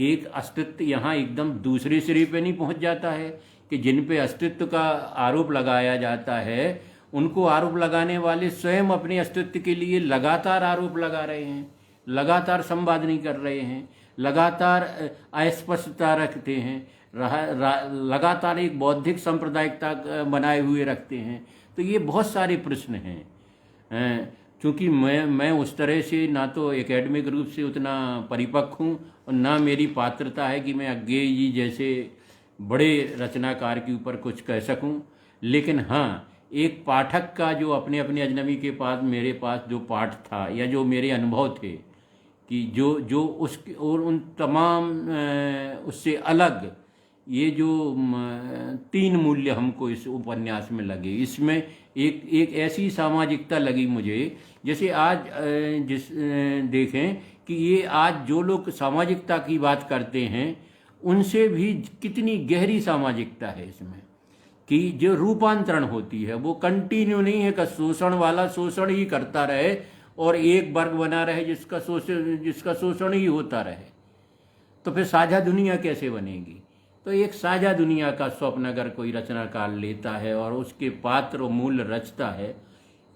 एक अस्तित्व यहाँ एकदम दूसरे सिरे पे नहीं पहुँच जाता है कि जिन पे अस्तित्व का आरोप लगाया जाता है, उनको आरोप लगाने वाले स्वयं अपने अस्तित्व के लिए लगातार आरोप लगा रहे हैं, लगातार संवाद नहीं कर रहे हैं, लगातार अस्पष्टता रखते हैं, लगातार एक बौद्धिक सांप्रदायिकता बनाए हुए रखते हैं। तो ये बहुत सारे प्रश्न हैं। क्योंकि मैं उस तरह से ना तो एकेडमिक रूप से उतना परिपक्व हूँ और ना मेरी पात्रता है कि मैं अज्ञेय जी जैसे बड़े रचनाकार के ऊपर कुछ कह सकूं। लेकिन हाँ, एक पाठक का जो अपने अपने अजनबी के पास मेरे पास जो पाठ था या जो मेरे अनुभव थे कि जो जो उसके और उन तमाम उससे अलग ये जो 3 मूल्य हमको इस उपन्यास में लगे। इसमें एक एक ऐसी सामाजिकता लगी मुझे, जैसे आज देखें कि ये आज जो लोग सामाजिकता की बात करते हैं उनसे भी कितनी गहरी सामाजिकता है इसमें, कि जो रूपांतरण होती है वो कंटिन्यू नहीं है कि शोषण वाला शोषण ही करता रहे और एक वर्ग बना रहे जिसका शोषण ही होता रहे, तो फिर साझा दुनिया कैसे बनेगी। तो एक साझा दुनिया का स्वप्न अगर कोई रचनाकार लेता है और उसके पात्र और मूल्य रचता है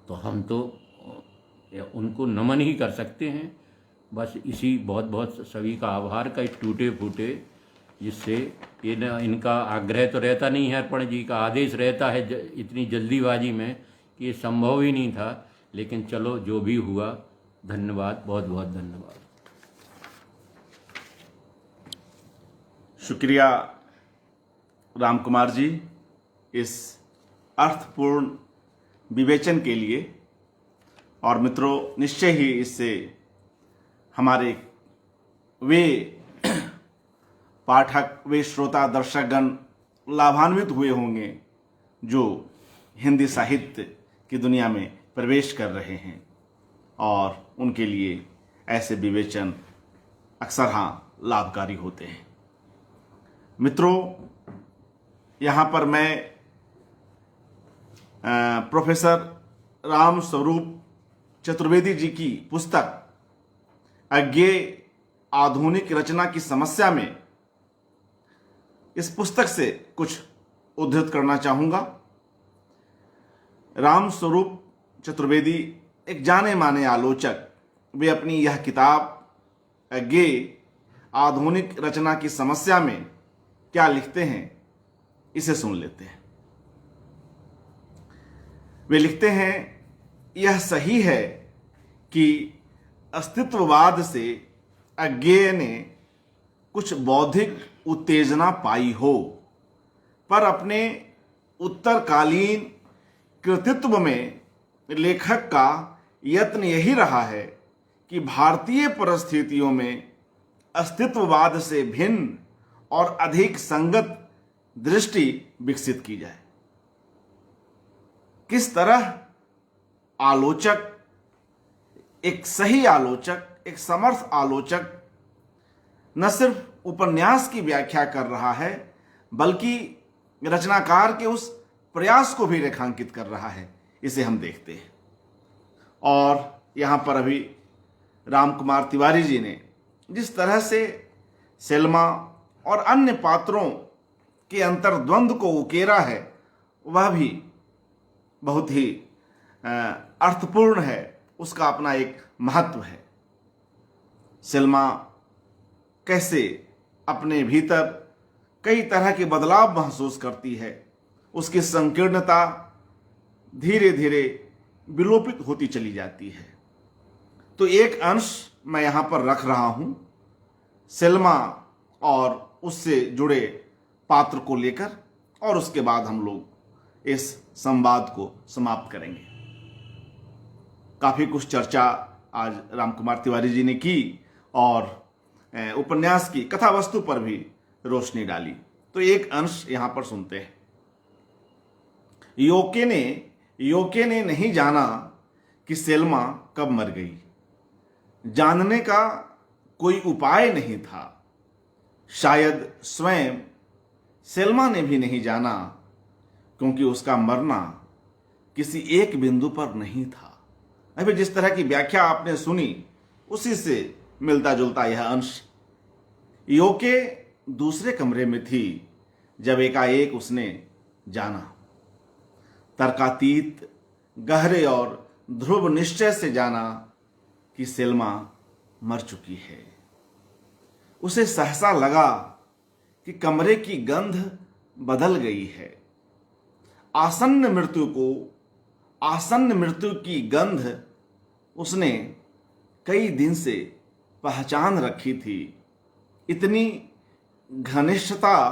तो हम तो उनको नमन ही कर सकते हैं। बस इसी बहुत बहुत सभी का आभार का टूटे फूटे, जिससे ये न इनका आग्रह तो रहता नहीं है, अर्पण जी का आदेश रहता है इतनी जल्दीबाजी में कि ये संभव ही नहीं था। लेकिन चलो जो भी हुआ, धन्यवाद, बहुत बहुत धन्यवाद। शुक्रिया राम कुमार जी इस अर्थपूर्ण विवेचन के लिए। और मित्रों, निश्चय ही इससे हमारे वे पाठक, वे श्रोता दर्शकगण लाभान्वित हुए होंगे जो हिंदी साहित्य की दुनिया में प्रवेश कर रहे हैं, और उनके लिए ऐसे विवेचन अक्सर हाँ लाभकारी होते हैं। मित्रों, यहाँ पर मैं प्रोफेसर राम स्वरूप चतुर्वेदी जी की पुस्तक अज्ञेय आधुनिक रचना की समस्या में इस पुस्तक से कुछ उद्धृत करना चाहूँगा। राम स्वरूप चतुर्वेदी एक जाने माने आलोचक, वे अपनी यह किताब अज्ञेय आधुनिक रचना की समस्या में क्या लिखते हैं, इसे सुन लेते हैं। वे लिखते हैं, यह सही है कि अस्तित्ववाद से अज्ञेय ने कुछ बौद्धिक उत्तेजना पाई हो, पर अपने उत्तरकालीन कृतित्व में लेखक का यत्न यही रहा है कि भारतीय परिस्थितियों में अस्तित्ववाद से भिन्न और अधिक संगत दृष्टि विकसित की जाए। किस तरह आलोचक, एक सही आलोचक, एक समर्थ आलोचक न सिर्फ उपन्यास की व्याख्या कर रहा है बल्कि रचनाकार के उस प्रयास को भी रेखांकित कर रहा है, इसे हम देखते हैं। और यहाँ पर अभी राम कुमार तिवारी जी ने जिस तरह से सेल्मा और अन्य पात्रों के अंतर्द्वंद को उकेरा है, वह भी बहुत ही अर्थपूर्ण है, उसका अपना एक महत्व है। सेल्मा कैसे अपने भीतर कई तरह के बदलाव महसूस करती है, उसकी संकीर्णता धीरे धीरे विलोपित होती चली जाती है। तो एक अंश मैं यहाँ पर रख रहा हूँ सेल्मा और उससे जुड़े पात्र को लेकर, और उसके बाद हम लोग इस संवाद को समाप्त करेंगे। काफ़ी कुछ चर्चा आज राम कुमार तिवारी जी ने की और उपन्यास की कथा वस्तु पर भी रोशनी डाली। तो एक अंश यहाँ पर सुनते हैं। योके ने नहीं जाना कि सेल्मा कब मर गई। जानने का कोई उपाय नहीं था। शायद स्वयं सेल्मा ने भी नहीं जाना, क्योंकि उसका मरना किसी एक बिंदु पर नहीं था। अभी जिस तरह की व्याख्या आपने सुनी उसी से मिलता जुलता यह अंश। योके दूसरे कमरे में थी जब एकाएक उसने जाना। तर्कातीत, गहरे और ध्रुव निश्चय से जाना कि सेल्मा मर चुकी है। उसे सहसा लगा कि कमरे की गंध बदल गई है। आसन्न मृत्यु की गंध उसने कई दिन से पहचान रखी थी, इतनी घनिष्ठता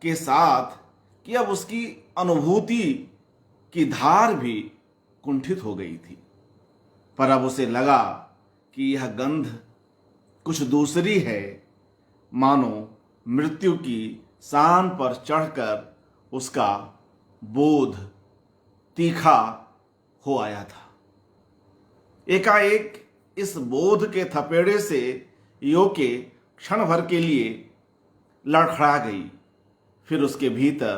के साथ कि अब उसकी अनुभूति की धार भी कुंठित हो गई थी। पर अब उसे लगा कि यह गंध कुछ दूसरी है, मानो मृत्यु की सान पर चढ़कर उसका बोध तीखा हो आया था। एकाएक इस बोध के थपेड़े से योके क्षण भर के लिए लड़खड़ा गई। फिर उसके भीतर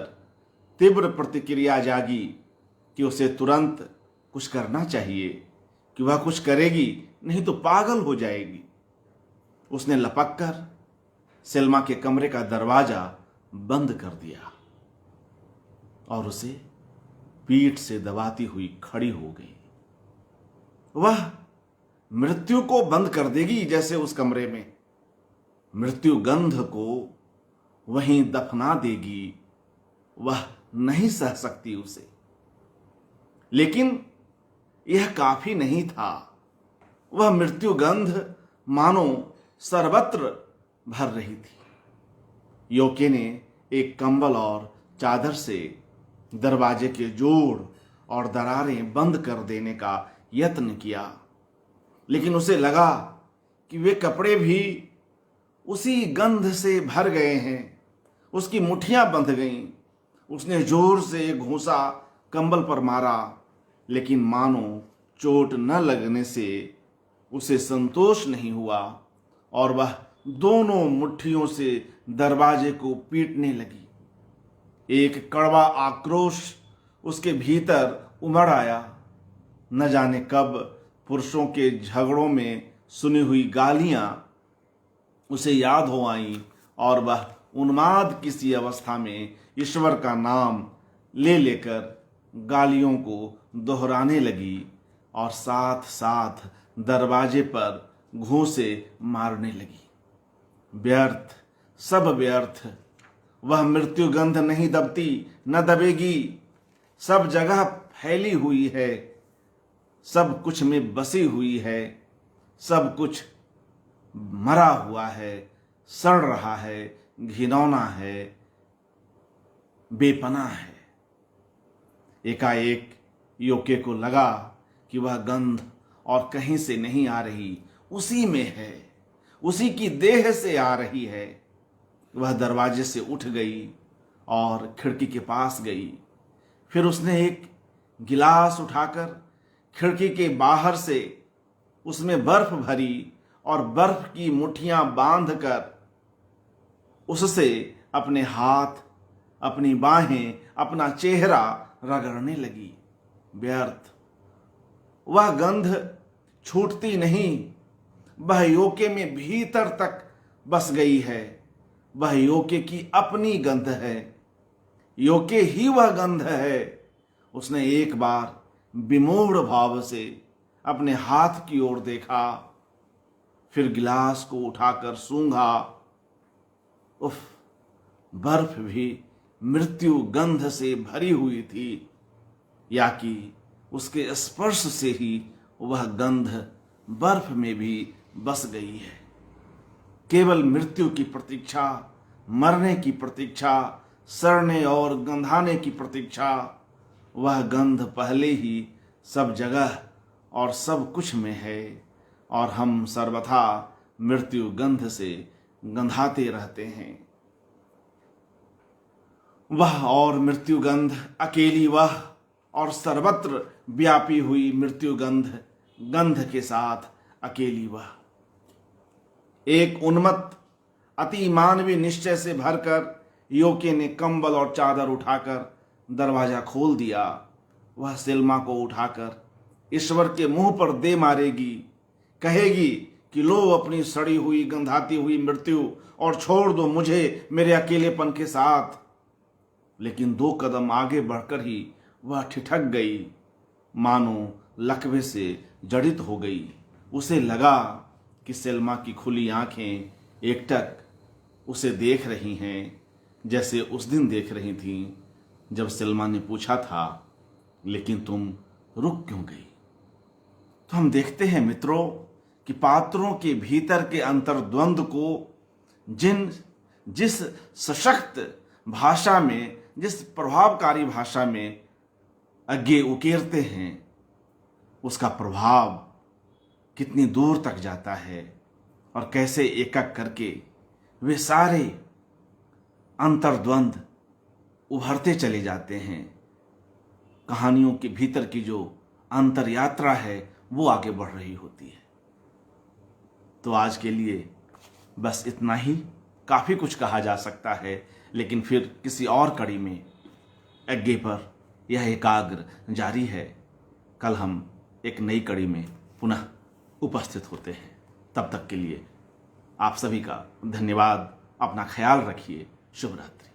तीव्र प्रतिक्रिया जागी कि उसे तुरंत कुछ करना चाहिए, कि वह कुछ करेगी नहीं तो पागल हो जाएगी। उसने लपक कर सेल्मा के कमरे का दरवाजा बंद कर दिया और उसे पीठ से दबाती हुई खड़ी हो गई। वह मृत्यु को बंद कर देगी जैसे उस कमरे में, मृत्यु गंध को वहीं दफना देगी। वह नहीं सह सकती उसे। लेकिन यह काफी नहीं था। वह मृत्यु गंध मानो सर्वत्र भर रही थी। योके ने एक कंबल और चादर से दरवाजे के जोड़ और दरारें बंद कर देने का यत्न किया, लेकिन उसे लगा कि वे कपड़े भी उसी गंध से भर गए हैं। उसकी मुट्ठियां बंध गईं। उसने जोर से घूंसा कंबल पर मारा, लेकिन मानो चोट न लगने से उसे संतोष नहीं हुआ और वह दोनों मुट्ठियों से दरवाजे को पीटने लगी। एक कड़वा आक्रोश उसके भीतर उमड़ आया। न जाने कब पुरुषों के झगड़ों में सुनी हुई गालियां उसे याद हो आईं और वह उन्माद किसी अवस्था में ईश्वर का नाम ले लेकर गालियों को दोहराने लगी और साथ साथ दरवाजे पर घूंसे मारने लगी। व्यर्थ, सब व्यर्थ। वह मृत्यु गंध नहीं दबती, न दबेगी। सब जगह फैली हुई है, सब कुछ में बसी हुई है, सब कुछ मरा हुआ है, सड़ रहा है, घिनौना है, बेपनाह है। एकाएक योके को लगा कि वह गंध और कहीं से नहीं आ रही, उसी में है, उसी की देह से आ रही है। वह दरवाजे से उठ गई और खिड़की के पास गई। फिर उसने एक गिलास उठाकर खिड़की के बाहर से उसमें बर्फ भरी और बर्फ की मुट्ठियां बांधकर उससे अपने हाथ, अपनी बाहें, अपना चेहरा रगड़ने लगी। व्यर्थ। वह गंध छूटती नहीं, वह योके में भीतर तक बस गई है। वह योके की अपनी गंध है, योके ही वह गंध है। उसने एक बार विमूढ़ भाव से अपने हाथ की ओर देखा, फिर गिलास को उठाकर सूंघा। उफ, बर्फ भी मृत्यु गंध से भरी हुई थी, या कि उसके स्पर्श से ही वह गंध बर्फ में भी बस गई है। केवल मृत्यु की प्रतीक्षा, मरने की प्रतीक्षा, सड़ने और गंधाने की प्रतीक्षा। वह गंध पहले ही सब जगह और सब कुछ में है और हम सर्वथा मृत्यु गंध से गंधाते रहते हैं। वह और मृत्यु गंध, अकेली वह और सर्वत्र व्यापी हुई मृत्यु गंध, गंध के साथ अकेली वह। एक उन्मत्त अति मानवीय निश्चय से भरकर योके ने कंबल और चादर उठाकर दरवाजा खोल दिया। वह सेल्मा को उठाकर ईश्वर के मुंह पर दे मारेगी, कहेगी कि लो अपनी सड़ी हुई गंधाती हुई मृत्यु और छोड़ दो मुझे मेरे अकेलेपन के साथ। लेकिन 2 कदम आगे बढ़कर ही वह ठिठक गई, मानो लकवे से जड़ित हो गई। उसे लगा कि सेल्मा की खुली आंखें एकटक उसे देख रही हैं, जैसे उस दिन देख रही थीं जब सेल्मा ने पूछा था, लेकिन तुम रुक क्यों गई? तो हम देखते हैं मित्रों कि पात्रों के भीतर के अंतर्द्वंद को जिस सशक्त भाषा में, जिस प्रभावकारी भाषा में आगे उकेरते हैं, उसका प्रभाव कितनी दूर तक जाता है और कैसे एक एक करके वे सारे अंतर्द्वंद उभरते चले जाते हैं। कहानियों के भीतर की जो अंतर यात्रा है वो आगे बढ़ रही होती है। तो आज के लिए बस इतना ही, काफ़ी कुछ कहा जा सकता है, लेकिन फिर किसी और कड़ी में आगे पर यह एकाग्र जारी है। कल हम एक नई कड़ी में पुनः उपस्थित होते हैं। तब तक के लिए आप सभी का धन्यवाद। अपना ख्याल रखिए। शुभ रात्रि।